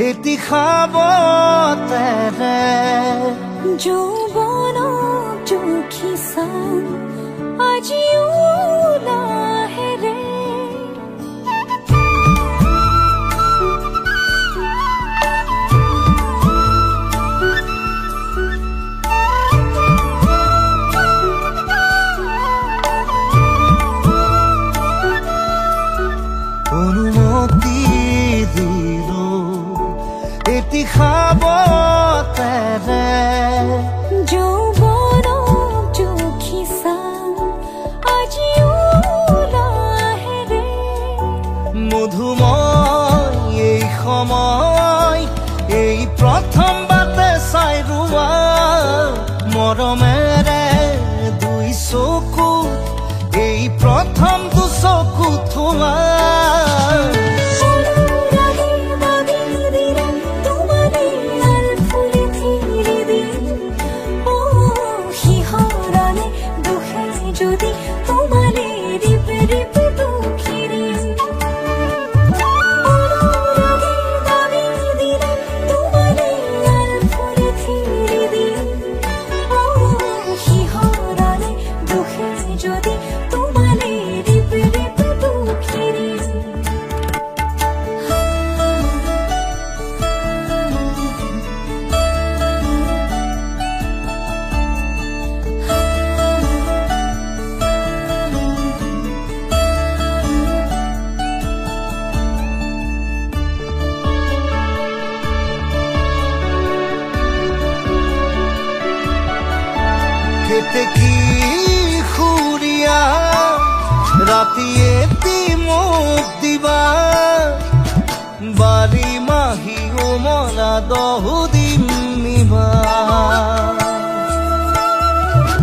এটি খাব তেৰে যৌৱনক জুখি চাম আজিও লাহেৰে অনুমতি দিলো এটি খাব তেৰে যৌৱনক জুখি চাম আজিও লাহেৰে মধুময় এই সময় এই প্ৰথম বাটে চাই ৰোৱা মৰমেৰে দুই চকু এই প্ৰথম দুচকু থোৱা কি খুৰিয়া ৰাতি এটি মোক দিবা বাৰী মাহী উমলা দহুদিন নিবা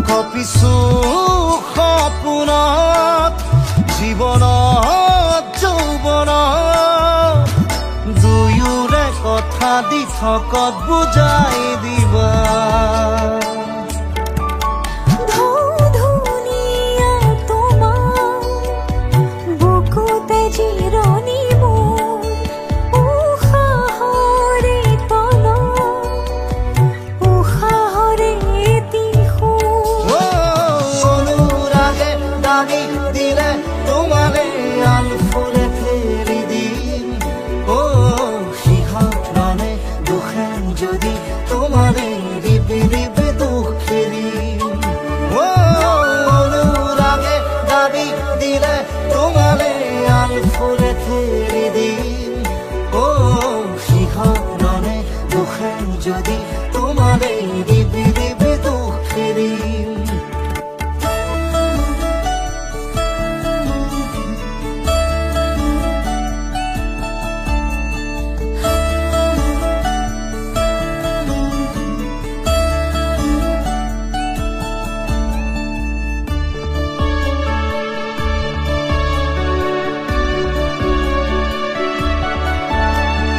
কপিছো সপোনত জীৱনত যৌৱনত দুয়োৰে কথা দি থকত বুজাই দিবা যদি তোমাৰে দিবি দিবি দুঃখেৰি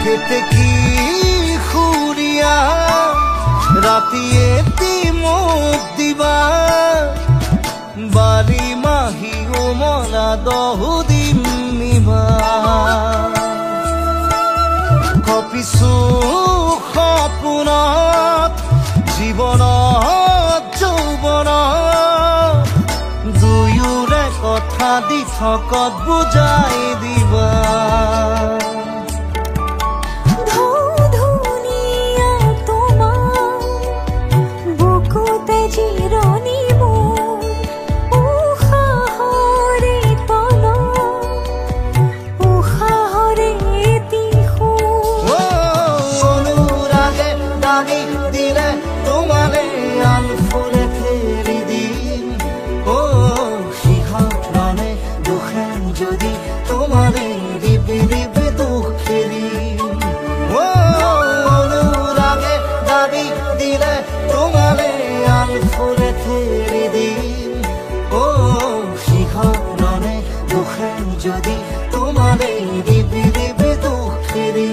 খেতে কি খুৰিয়া ৰাতি এটি মোক দিবা বাৰী মাহী উমলা দহুদিন নিবা কপিছো সপোনত জীৱনত যৌৱনত দুয়োৰে কথা দি থকত বুজাই দিবা যদি তোমারে দিবি দিবি দুঃখেরি অনুরাগে দাবি দিলে তোমারে আল ফুলে ফেরি দিন ও শিখরণে দুঃখে যদি তোমারে দিবি দিবি দুঃখেরি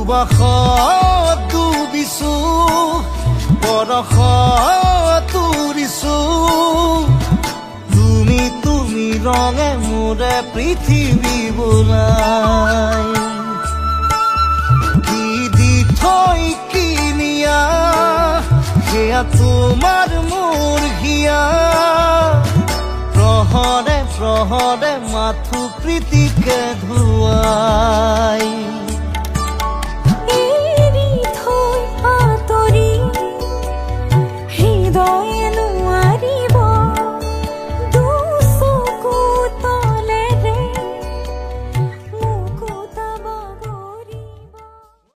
সুবাসত ডুবিছো পৰশত তুৰিছো তুমি তুমি ৰঙে মোৰে পৃথিৱী বোলাই কি দি থৈ কিনিয়া সেয়া তোমাৰ মোৰ হিয়া প্ৰহৰে প্ৰহৰে মাথো প্ৰীতিকে ধোৱা